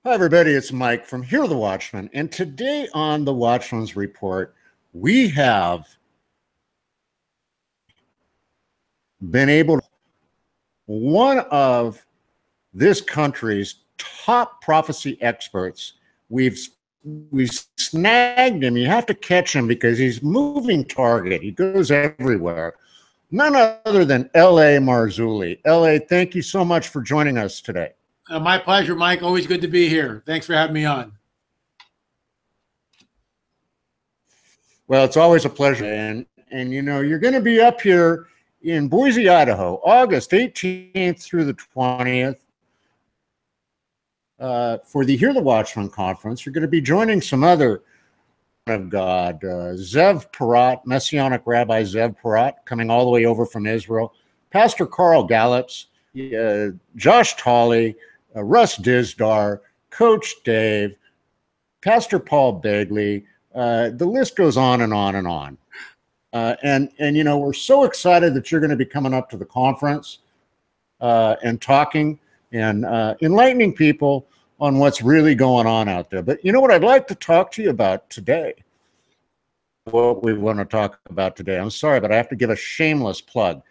Hi, everybody. It's Mike from Here the Watchman. And today on the Watchman's Report, we have been able to one of this country's top prophecy experts. We've snagged him. You have to catch him because he's moving target. He goes everywhere. None other than L.A. Marzulli. L.A., thank you so much for joining us today. My pleasure, Mike. Always good to be here. Thanks for having me on. Well, it's always a pleasure. And you know, you're going to be up here in Boise, Idaho, August 18th through the 20th for the Hear the Watchman Conference. You're going to be joining some other of God, Zev Porat, Messianic Rabbi Zev Porat, coming all the way over from Israel, Pastor Carl Gallups, Josh Tolley, Russ Dizdar, Coach Dave, Pastor Paul Begley. The list goes on and on and on. And you know, we're so excited that you're going to be coming up to the conference and talking and enlightening people on what's really going on out there. But you know what I'd like to talk to you about today? What we want to talk about today. I'm sorry, but I have to give a shameless plug.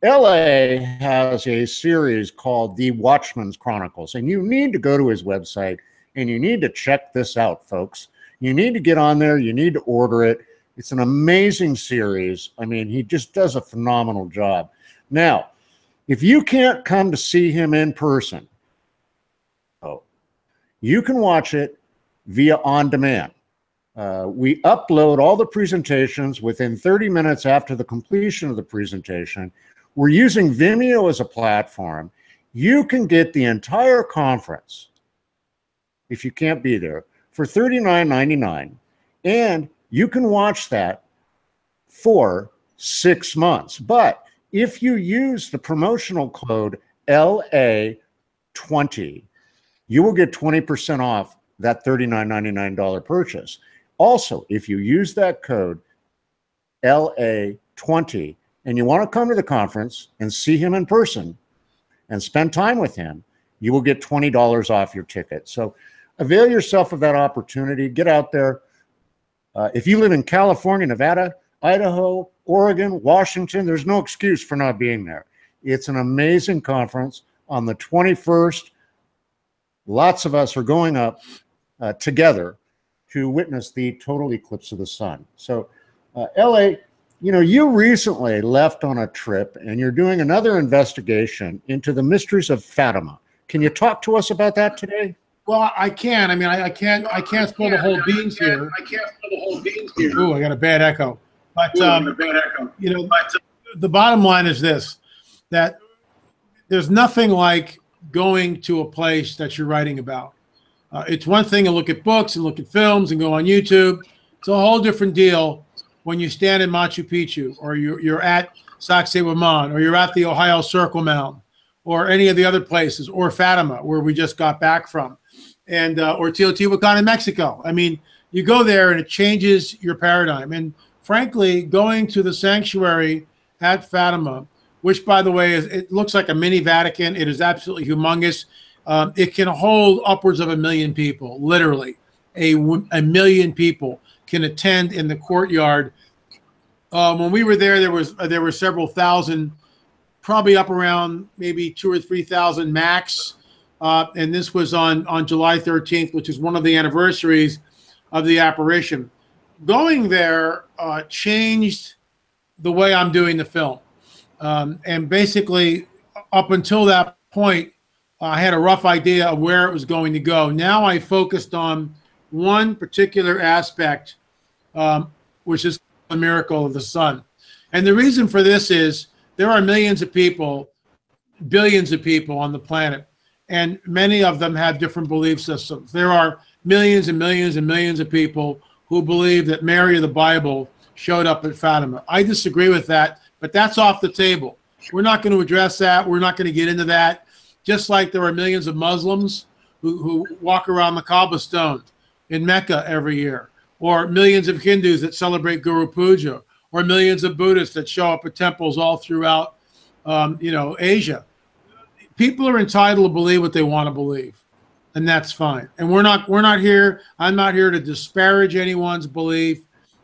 LA has a series called The Watchman's Chronicles, and you need to go to his website and you need to check this out, folks. You need to get on there. You need to order it. It's an amazing series. I mean, he just does a phenomenal job. Now, if you can't come to see him in person, you can watch it via on demand. We upload all the presentations within 30 minutes after the completion of the presentation. We're using Vimeo as a platform. You can get the entire conference, if you can't be there, for $39.99. And you can watch that for 6 months. But if you use the promotional code LA20, you will get 20% off that $39.99 purchase. Also, if you use that code LA20 and you want to come to the conference and see him in person and spend time with him, you will get $20 off your ticket. So avail yourself of that opportunity. Get out there. If you live in California, Nevada, Idaho, Oregon, Washington, there's no excuse for not being there. It's an amazing conference. On the 21st, lots of us are going up together to witness the total eclipse of the sun. So, LA, you know, you recently left on a trip and you're doing another investigation into the mysteries of Fatima. Can you talk to us about that today? Well, I can. I mean, I can't spill the whole beans here. I can't spill the whole beans here. Ooh, I got a bad echo. But you know, the bottom line is this: that there's nothing like going to a place that you're writing about. It's one thing to look at books and look at films and go on YouTube. It's a whole different deal when you stand in Machu Picchu, or you're at Sacsayhuaman, or you're at the Ohio Circle Mountain, or any of the other places, or Fatima, where we just got back from, and or Teotihuacan in Mexico. I mean, you go there and it changes your paradigm. And frankly, going to the sanctuary at Fatima, which, by the way, it looks like a mini Vatican. It is absolutely humongous. It can hold upwards of 1 million people, literally. A million people can attend in the courtyard. When we were there, there were several thousand, probably up around maybe 2,000 or 3,000 max. And this was on July 13th, which is one of the anniversaries of the apparition. Going there changed the way I'm doing the film. And basically, up until that point, I had a rough idea of where it was going to go. Now I focused on one particular aspect, which is the miracle of the sun. And the reason for this is there are millions of people, billions of people on the planet, and many of them have different belief systems. There are millions and millions and millions of people who believe that Mary of the Bible showed up at Fatima. I disagree with that, but that's off the table. We're not going to address that. We're not going to get into that. Just like there are millions of Muslims who walk around the cobblestone in Mecca every year, or millions of Hindus that celebrate Guru Puja, or millions of Buddhists that show up at temples all throughout, Asia. people are entitled to believe what they want to believe, and that's fine. And we're not here. I'm not here to disparage anyone's belief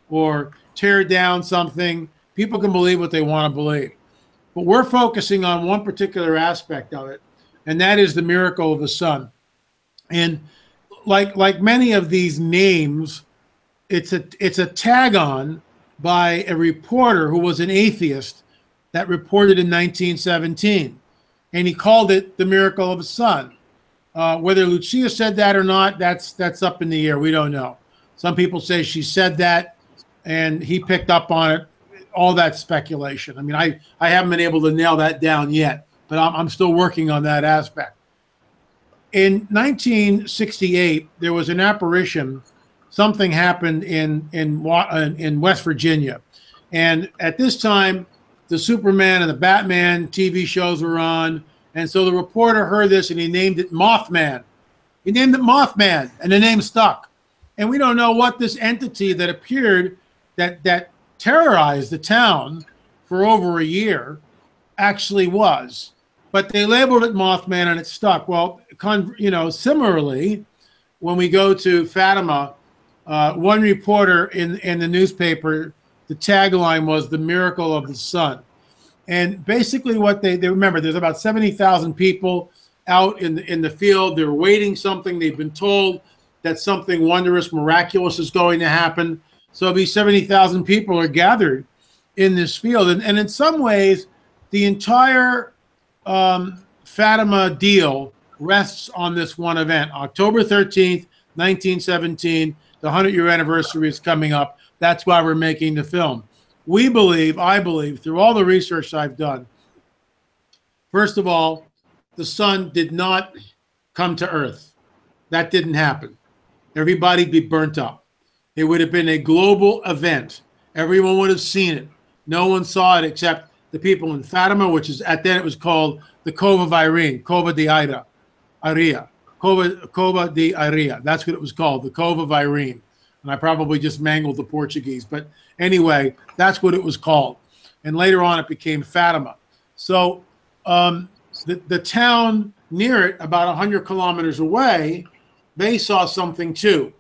or tear down something. People can believe what they want to believe, but we're focusing on one particular aspect of it, and that is the miracle of the sun. And like many of these names, it's a tag on by a reporter who was an atheist that reported in 1917, and he called it the miracle of the sun. Whether Lucia said that or not, that's up in the air. We don't know. Some people say she said that, and he picked up on it. All that speculation. I mean, I haven't been able to nail that down yet, but I'm still working on that aspect. In 1968, there was an apparition. Something happened in West Virginia, and at this time, the Superman and the Batman TV shows were on, and so the reporter heard this and he named it Mothman. He named it Mothman, and the name stuck. And we don't know what this entity that appeared that terrorized the town for over a year actually was. But they labeled it Mothman and it stuck. Well, similarly, when we go to Fatima, one reporter in the newspaper, the tagline was the miracle of the sun. And basically what they remember, there's about 70,000 people out in the field. They're waiting something. They've been told that something wondrous, miraculous is going to happen. So these 70,000 people are gathered in this field. And in some ways, the entire Fatima deal rests on this one event. October 13th, 1917, the 100-year anniversary is coming up. That's why we're making the film. I believe, through all the research I've done, first of all, the sun did not come to Earth. That didn't happen. Everybody'd be burnt up. It would have been a global event. Everyone would have seen it. No one saw it except the people in Fatima, which is at then it was called the Cove of Irene, Cova de Iria. Cova de Iria. That's what it was called, the Cove of Irene. And I probably just mangled the Portuguese. But anyway, that's what it was called. And later on, it became Fatima. So the town near it, about 100 kilometers away, they saw something too.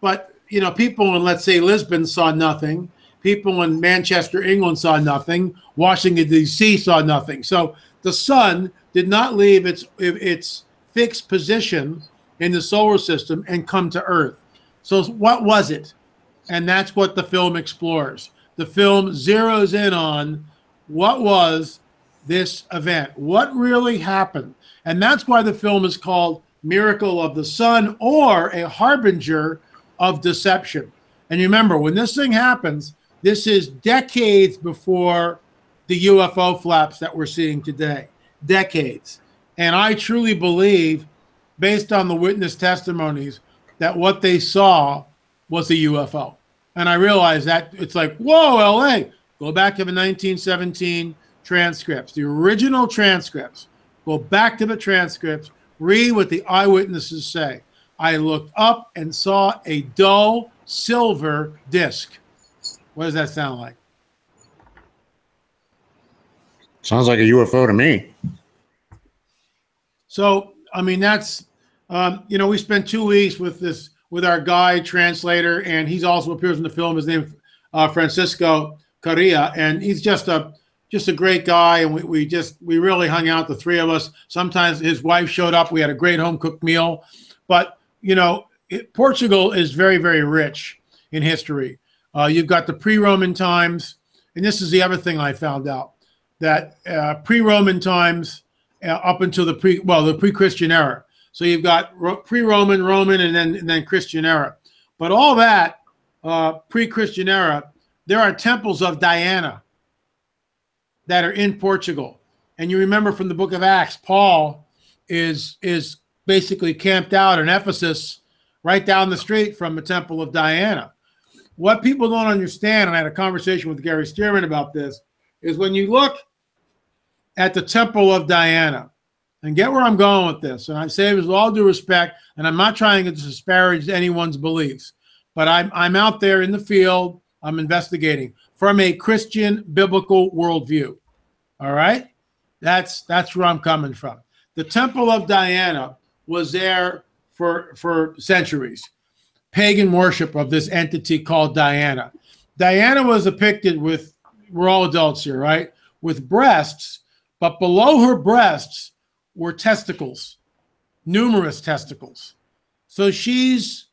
But, people in, let's say, Lisbon saw nothing. People in Manchester, England saw nothing. Washington, D.C. saw nothing. So the sun did not leave its fixed position in the solar system and come to Earth. So what was it? And that's what the film explores. The film zeroes in on what was this event, what really happened. And that's why the film is called Miracle of the Sun, or a harbinger of deception. And you remember, when this thing happens, this is decades before the UFO flaps that we're seeing today. Decades. And I truly believe, based on the witness testimonies, that what they saw was a UFO. And I realized that it's like, whoa, LA, go back to the 1917 transcripts, the original transcripts. Go back to the transcripts, read what the eyewitnesses say. I looked up and saw a dull silver disc. What does that sound like? Sounds like a UFO to me. So, I mean, that's, we spent 2 weeks with our guide translator, and he's also appears in the film. His name Francisco Correa, and he's just a great guy. And we really hung out, the three of us. Sometimes his wife showed up. We had a great home cooked meal. But Portugal is very, very rich in history. You've got the pre-Roman times, and this is the other thing I found out, that pre-Roman times up until the pre-Christian era. So you've got pre-Roman, Roman, and then Christian era. But all that pre-Christian era, there are temples of Diana that are in Portugal. And you remember from the book of Acts, Paul is basically camped out in Ephesus, right down the street from the temple of Diana. What people don't understand, and I had a conversation with Gary Stearman about this, is when you look at the temple of Diana, and get where I'm going with this, and I say this with all due respect, and I'm not trying to disparage anyone's beliefs, but I'm out there in the field, I'm investigating from a Christian biblical worldview. All right? That's where I'm coming from. The Temple of Diana was there for centuries. Pagan worship of this entity called Diana. Diana was depicted with, we're all adults here, right? With breasts, but below her breasts were testicles, numerous testicles. So she's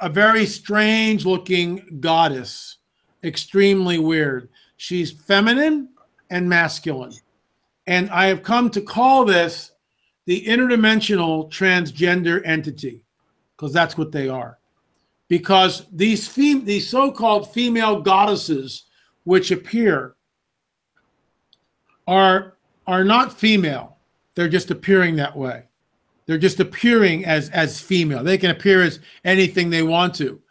a very strange looking goddess, extremely weird. She's feminine and masculine. And I have come to call this the interdimensional transgender entity, because that's what they are. Because these so-called female goddesses which appear are not female. They're just appearing that way. They're just appearing as female. They can appear as anything they want to.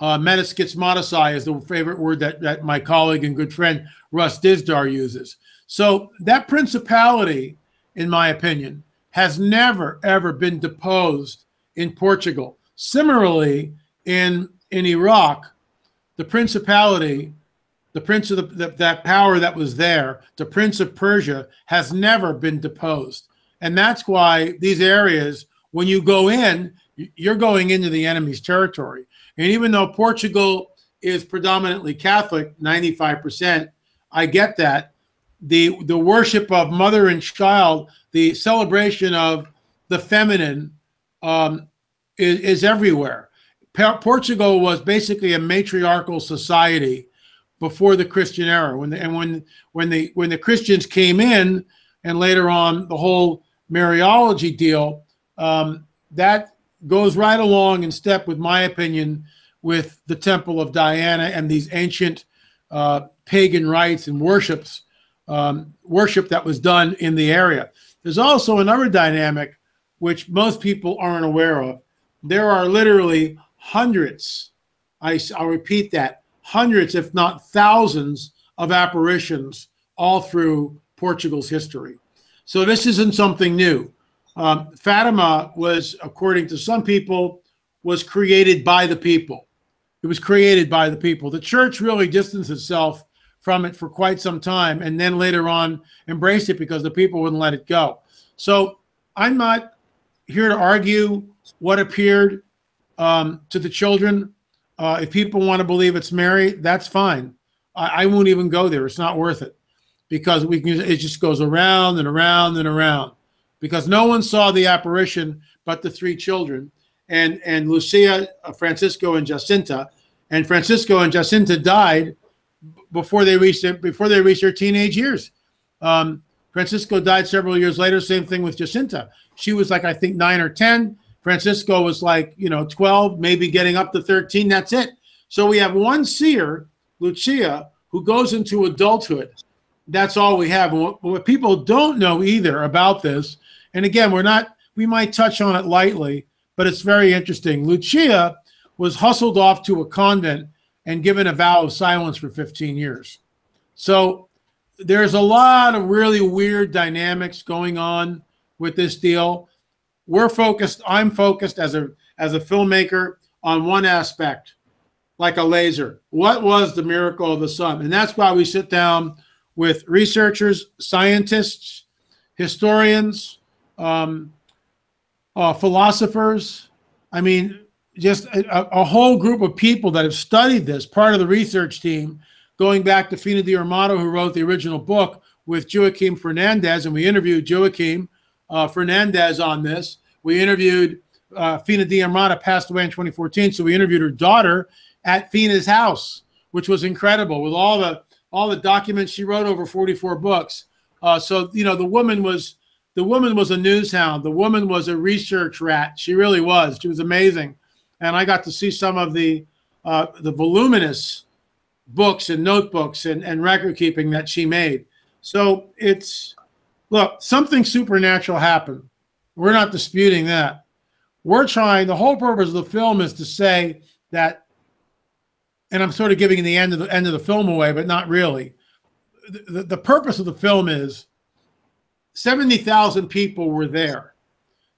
Metaschismaticide is the favorite word that my colleague and good friend Russ Dizdar uses. So that principality, in my opinion, has never, ever been deposed in Portugal. Similarly, in Iraq, the principality, the prince of that power that was there, the Prince of Persia, has never been deposed. And that's why these areas, when you go in, you're going into the enemy's territory. And even though Portugal is predominantly Catholic, 95%, I get that. The worship of mother and child, the celebration of the feminine is everywhere. Portugal was basically a matriarchal society before the Christian era. When the Christians came in, and later on the whole Mariology deal, that goes right along in step, with my opinion, with the Temple of Diana and these ancient pagan rites and worship that was done in the area. There's also another dynamic which most people aren't aware of. There are literally hundreds, I'll repeat that, hundreds, if not thousands, of apparitions all through Portugal's history. So this isn't something new. Fatima was, according to some people, was created by the people. It was created by the people. The church really distanced itself from it for quite some time, and then later on embraced it because the people wouldn't let it go. So I'm not here to argue what appeared to the children. If people want to believe it's Mary, that's fine. I won't even go there. It's not worth it, because it just goes around and around and around, because no one saw the apparition but the three children, and Lucia, Francisco, and Jacinta. And Francisco and Jacinta died before they reached their teenage years. Francisco died several years later. Same thing with Jacinta. She was like, I think, 9 or 10. Francisco was like, 12, maybe getting up to 13. That's it. So we have one seer, Lucia, who goes into adulthood. That's all we have. And what people don't know either about this, and again, we might touch on it lightly, but it's very interesting. Lucia was hustled off to a convent and given a vow of silence for 15 years. So there's a lot of really weird dynamics going on with this deal. I'm focused as a filmmaker on one aspect, like a laser. What was the miracle of the sun? And that's why we sit down with researchers, scientists, historians, philosophers. I mean, just a whole group of people that have studied this, part of the research team, going back to Fina de Armato, who wrote the original book, with Joaquim Fernandez, and we interviewed Joaquim Fernandez on this. We interviewed Fina de Armato, passed away in 2014, so we interviewed her daughter at Fina's house, which was incredible, with all the documents she wrote, over 44 books. So the woman was a news hound. The woman was a research rat. She really was. She was amazing. And I got to see some of the voluminous books and notebooks and record keeping that she made. So look, something supernatural happened. We're not disputing that. The whole purpose of the film is to say that, and I'm sort of giving the end of the film away, but not really. The purpose of the film is 70,000 people were there,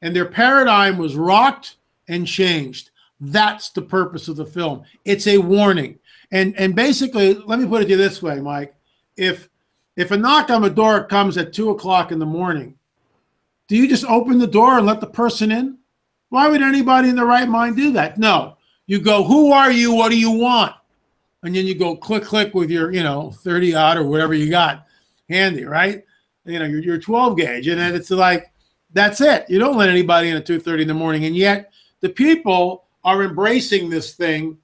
and their paradigm was rocked and changed. That's the purpose of the film. It's a warning. And basically, let me put it to you this way, Mike. If a knock on the door comes at 2 o'clock in the morning, do you just open the door and let the person in? Why would anybody in their right mind do that? No. You go, who are you? What do you want? And then you go click, click with your, 30 odd or whatever you got handy, right? Your 12 gauge. And then it's like, that's it. You don't let anybody in at 2:30 in the morning. And yet the people are embracing this thing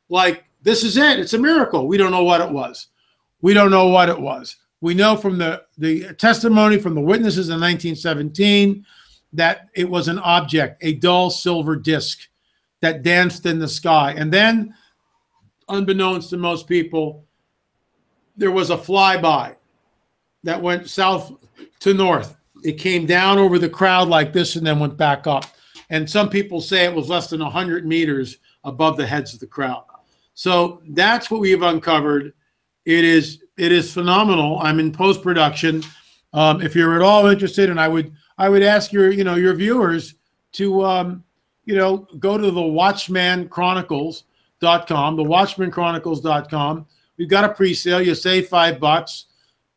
like this is it. It's a miracle. We don't know what it was. We don't know what it was. We know from the testimony from the witnesses in 1917 that it was an object, a dull silver disc that danced in the sky. And then, unbeknownst to most people, there was a flyby that went south to north. It came down over the crowd like this and then went back up. And some people say it was less than 100 meters above the heads of the crowd. So that's what we've uncovered. It is phenomenal. I'm in post-production. If you're at all interested, and I would ask your viewers to go to the WatchmanChronicles.com, the WatchmanChronicles.com. We've got a pre-sale. You save $5.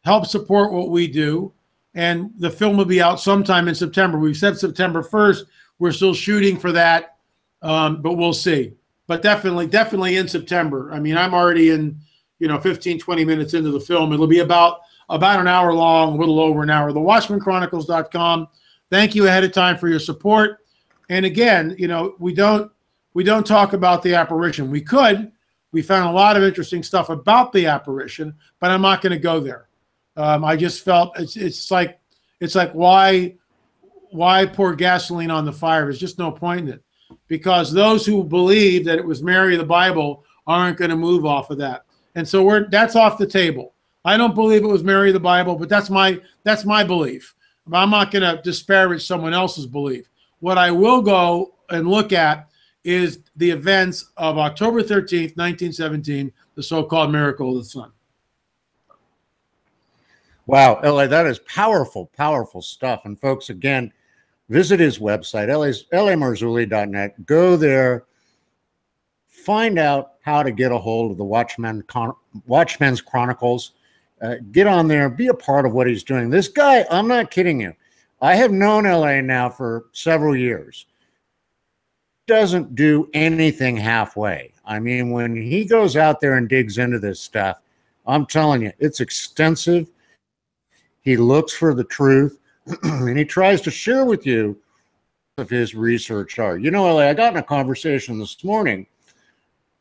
Help support what we do. And the film will be out sometime in September. We've said September 1st. We're still shooting for that, but we'll see. But definitely in September. I mean, I'm already in 15, 20 minutes into the film. It'll be about an hour long, a little over an hour. The WatchmanChronicles.com. Thank you ahead of time for your support. And again, we don't talk about the apparition. We could. We found a lot of interesting stuff about the apparition, but I'm not going to go there. I just felt it's like why pour gasoline on the fire? There's just no point in it, because those who believe that it was Mary of the Bible aren't going to move off of that. And so that's off the table. I don't believe it was Mary of the Bible, but that's my belief. I'm not going to disparage someone else's belief. What I will go and look at is the events of October 13th, 1917, the so-called miracle of the sun. Wow, LA, that is powerful, powerful stuff. And folks, again, visit his website, lamarzulli.net. Go there, find out how to get a hold of the Watchman's Chronicles. Get on there, be a part of what he's doing. This guy, I'm not kidding you. I have known LA now for several years. Doesn't do anything halfway. I mean, when he goes out there and digs into this stuff, I'm telling you, it's extensive. He looks for the truth, and he tries to share with you of his research are. LA, I got in a conversation this morning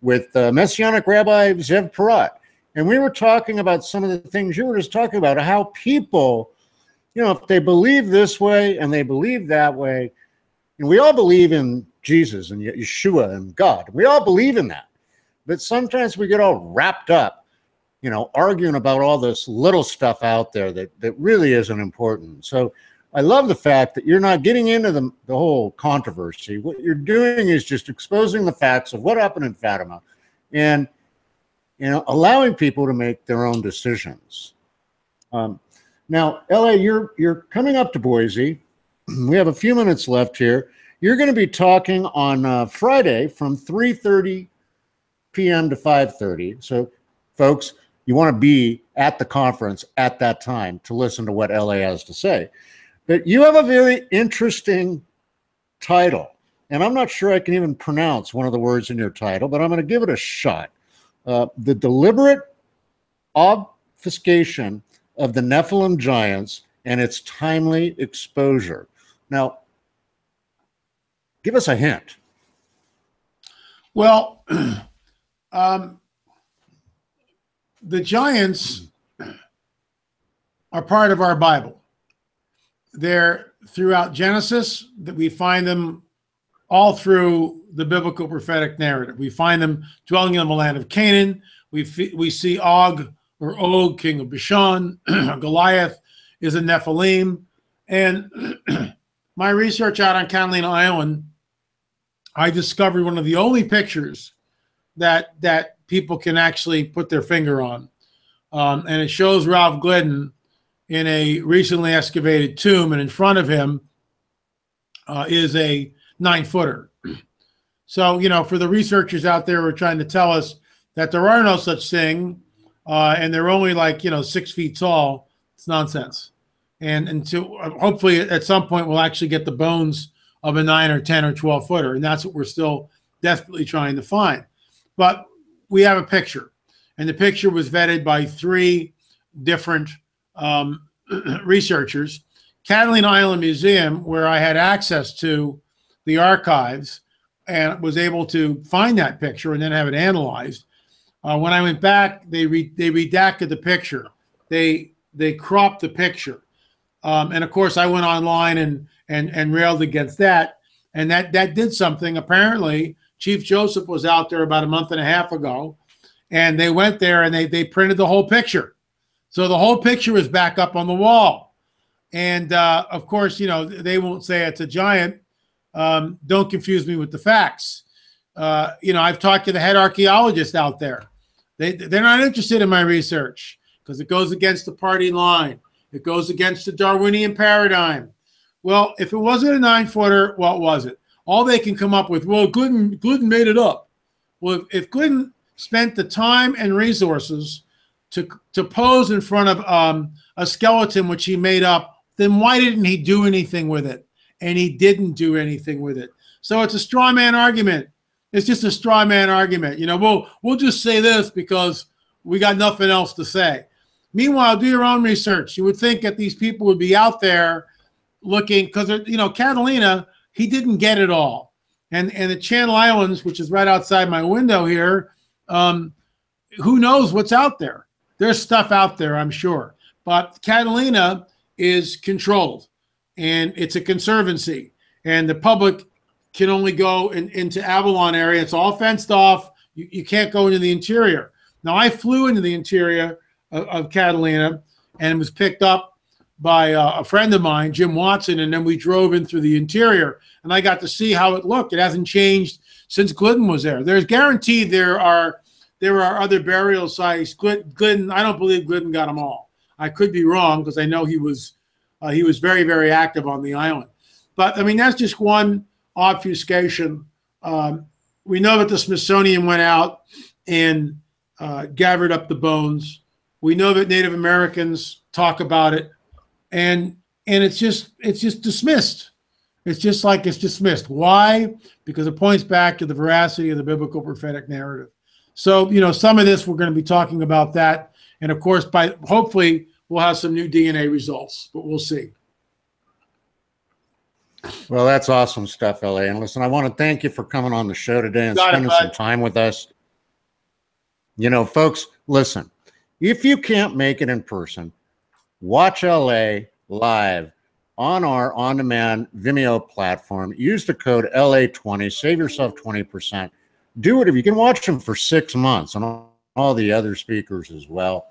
with Messianic Rabbi Zev Porat, and we were talking about some of the things you were just talking about, how people, if they believe this way and they believe that way, and we all believe in Jesus and Yeshua and God. We all believe in that. But sometimes we get all wrapped up, arguing about all this little stuff out there that really isn't important. So I love the fact that you're not getting into the whole controversy. What you're doing is just exposing the facts of what happened in Fatima and, allowing people to make their own decisions. Now, LA, you're coming up to Boise. We have a few minutes left here. You're going to be talking on Friday from 3:30 p.m. to 5:30. So, folks, you want to be at the conference at that time to listen to what LA has to say. But you have a very interesting title, and I'm not sure I can even pronounce one of the words in your title, but I'm going to give it a shot. The deliberate obfuscation of the Nephilim giants and its timely exposure. Now, give us a hint. Well, the giants are part of our Bible. They're throughout Genesis, that we find them all through the biblical prophetic narrative. We find them dwelling in the land of Canaan. We see Og, king of Bashan. Goliath is a Nephilim. And my research out on Catalina Island, I discovered one of the only pictures that people can actually put their finger on. And it shows Ralph Glidden in a recently excavated tomb, and in front of him is a 9-footer. So, for the researchers out there who are trying to tell us that there are no such thing, and they're only 6 feet tall, it's nonsense. and until hopefully at some point we'll actually get the bones of a 9 or 10 or 12 footer, and that's what we're still desperately trying to find. But we have a picture, and the picture was vetted by 3 different researchers. Catalina Island Museum, where I had access to the archives and was able to find that picture and then have it analyzed. When I went back, they redacted the picture. They cropped the picture. And of course, I went online and railed against that. And that did something. Apparently, Chief Joseph was out there about a month and a half ago, and they went there and they printed the whole picture. So the whole picture is back up on the wall. And of course, you know, they won't say it's a giant. Don't confuse me with the facts. You know, I've talked to the head archaeologist out there. They're not interested in my research because it goes against the party line. It goes against the Darwinian paradigm. Well, if it wasn't a 9-footer, what was it? All they can come up with, well, Glidden made it up. Well, if Glidden spent the time and resources to pose in front of a skeleton which he made up, then why didn't he do anything with it? And he didn't do anything with it. So it's a straw man argument. It's just a straw man argument. You know, we'll just say this because we got nothing else to say. Meanwhile, do your own research. You would think that these people would be out there looking, because, you know, Catalina, he didn't get it all. And the Channel Islands, which is right outside my window here, who knows what's out there? There's stuff out there, I'm sure. But Catalina is controlled, and it's a conservancy, and the public can only go into Avalon area. It's all fenced off. You can't go into the interior. Now, I flew into the interior of Catalina and was picked up by a friend of mine, Jim Watson, and then we drove in through the interior, and I got to see how it looked. It hasn't changed since Glidden was there. There's guaranteed there are other burial sites. Glidden, I don't believe Glidden got them all. I could be wrong because I know he was very, very active on the island. But I mean, that's just one obfuscation. We know that the Smithsonian went out and gathered up the bones. We know that Native Americans talk about it, and it's just dismissed. It's just like it's dismissed. Why? Because it points back to the veracity of the biblical prophetic narrative. So, you know, some of this we're going to be talking about that, and of course, hopefully we'll have some new DNA results, but we'll see. Well, that's awesome stuff, L.A. And listen, I want to thank you for coming on the show today and spending some time with us. You know, folks, listen, if you can't make it in person, watch L.A. live on our on-demand Vimeo platform. Use the code LA20, save yourself 20%. Do it if you can watch them for 6 months, and all the other speakers as well.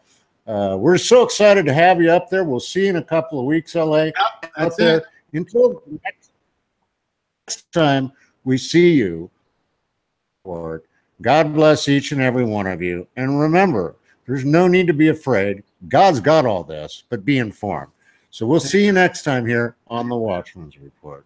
We're so excited to have you up there. We'll see you in a couple of weeks, LA. Yep, that's there. it. Until next time we see you, Lord, God bless each and every one of you. And remember, there's no need to be afraid. God's got all this, but be informed. So we'll see you next time here on the Watchman's Report.